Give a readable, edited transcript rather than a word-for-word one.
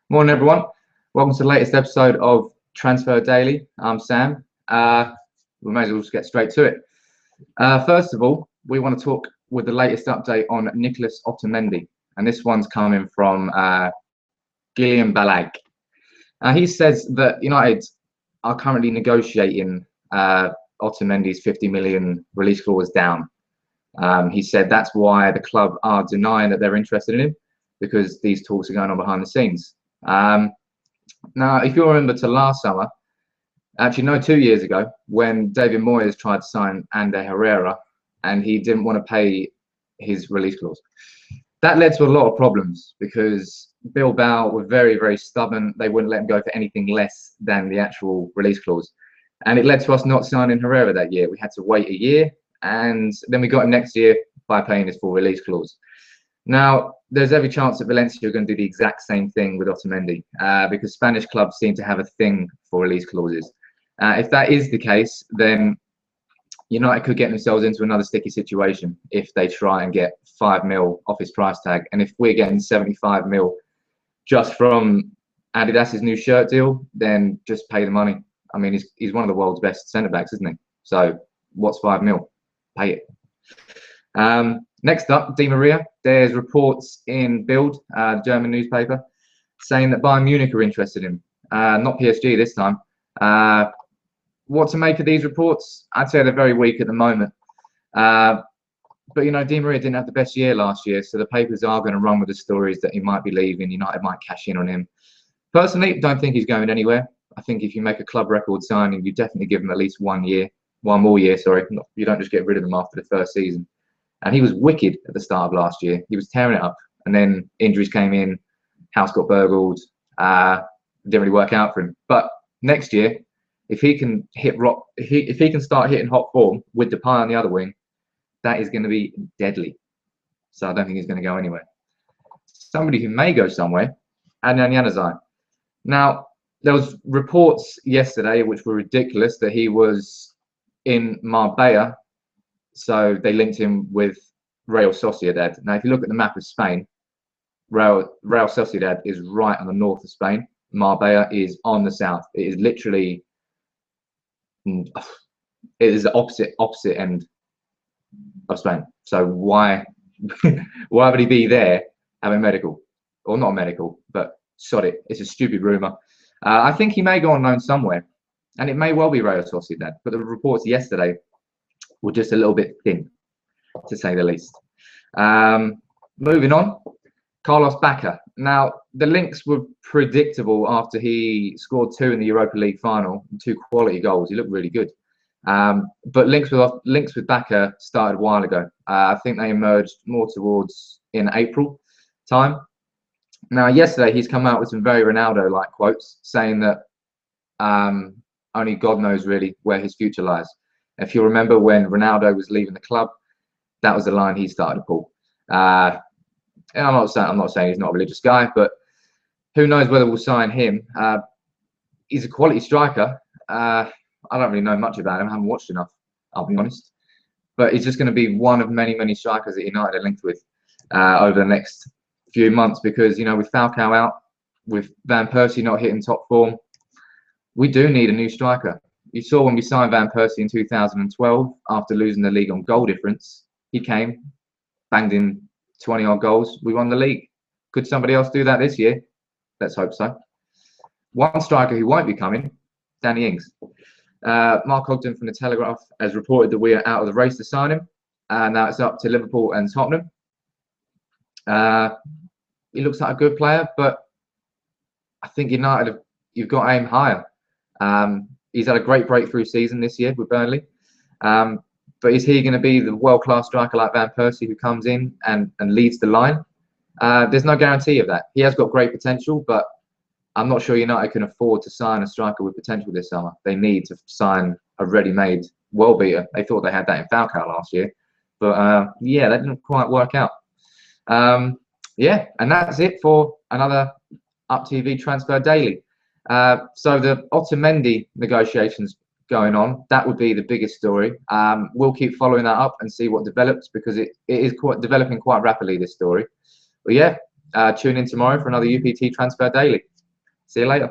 Morning, everyone. Welcome to the latest episode of Transfer Daily. I'm Sam. We may as well just get straight to it. First of all, we want to talk with the latest update on Nicolas Otamendi, and this one's coming from Balag. He says that United are currently negotiating Otamendi's 50 million release clause down. He said that's why the club are denying that they're interested in him, because these talks are going on behind the scenes. Now, if you'll remember to last summer, actually no, 2 years ago, when David Moyes tried to sign Ander Herrera and he didn't want to pay his release clause. That led to a lot of problems because Bilbao were very, very stubborn. They wouldn't let him go for anything less than the actual release clause. And it led to us not signing Herrera that year. We had to wait a year, and then we got him next year by paying his full release clause. Now, there's every chance that Valencia are going to do the exact same thing with Otamendi because Spanish clubs seem to have a thing for release clauses. If that is the case, then United could get themselves into another sticky situation if they try and get 5 mil off his price tag. And if we're getting 75 mil just from Adidas's new shirt deal, then just pay the money. I mean, he's one of the world's best centre-backs, isn't he? So what's 5 mil? Pay it. Next up, Di Maria. There's reports in Bild, German newspaper, saying that Bayern Munich are interested in him. Not PSG this time. What to make of these reports? I'd say they're very weak at the moment. But, Di Maria didn't have the best year last year, so the papers are going to run with the stories that he might be leaving. United might cash in on him. Personally, don't think he's going anywhere. I think if you make a club record signing, you definitely give him at least 1 more year. You don't just get rid of him after the first season. And he was wicked at the start of last year. He was tearing it up. And then injuries came in, house got burgled, didn't really work out for him. But next year, if he can if he can start hitting hot form with Depay on the other wing, that is going to be deadly. So I don't think he's going to go anywhere. Somebody who may go somewhere, Adnan Januzaj. Now, there was reports yesterday which were ridiculous that he was in Marbella. So they linked him with Real Sociedad. Now, if you look at the map of Spain, Real Sociedad is right on the north of Spain. Marbella is on the south. It is literally, it is the opposite end of Spain. So why would he be there having medical? Or not medical, but sod it. It's a stupid rumour. I think he may go on loan somewhere, and it may well be Real Sociedad. But the reports yesterday were just a little bit thin, to say the least. Moving on, Carlos Bacca. Now, the links were predictable after he scored 2 in the Europa League final, 2 quality goals. He looked really good. But links with Bacca started a while ago. I think they emerged more towards in April time. Now, yesterday he's come out with some very Ronaldo-like quotes, saying that only God knows really where his future lies. If you remember when Ronaldo was leaving the club, that was the line he started to pull. And I'm not saying he's not a religious guy, but who knows whether we'll sign him. He's a quality striker. I don't really know much about him. I haven't watched enough, I'll be honest. But he's just going to be one of many, many strikers that United are linked with over the next few months because, with Falcao out, with Van Persie not hitting top form, we do need a new striker. You saw when we signed Van Persie in 2012, after losing the league on goal difference, he came, banged in 20-odd goals. We won the league. Could somebody else do that this year? Let's hope so. One striker who won't be coming, Danny Ings. Mark Ogden from The Telegraph has reported that we are out of the race to sign him. Now it's up to Liverpool and Tottenham. He looks like a good player, but I think United, you've got to aim higher. He's had a great breakthrough season this year with Burnley. But is he going to be the world-class striker like Van Persie who comes in and leads the line? There's no guarantee of that. He has got great potential, but I'm not sure United can afford to sign a striker with potential this summer. They need to sign a ready-made world beater. They thought they had that in Falcao last year. But, yeah, that didn't quite work out. Yeah, and that's it for another UPTV Transfer Daily. So the Otamendi negotiations going on, that would be the biggest story. We'll keep following that up and see what develops because it is developing quite rapidly, this story. But yeah, tune in tomorrow for another UPT Transfer Daily. See you later.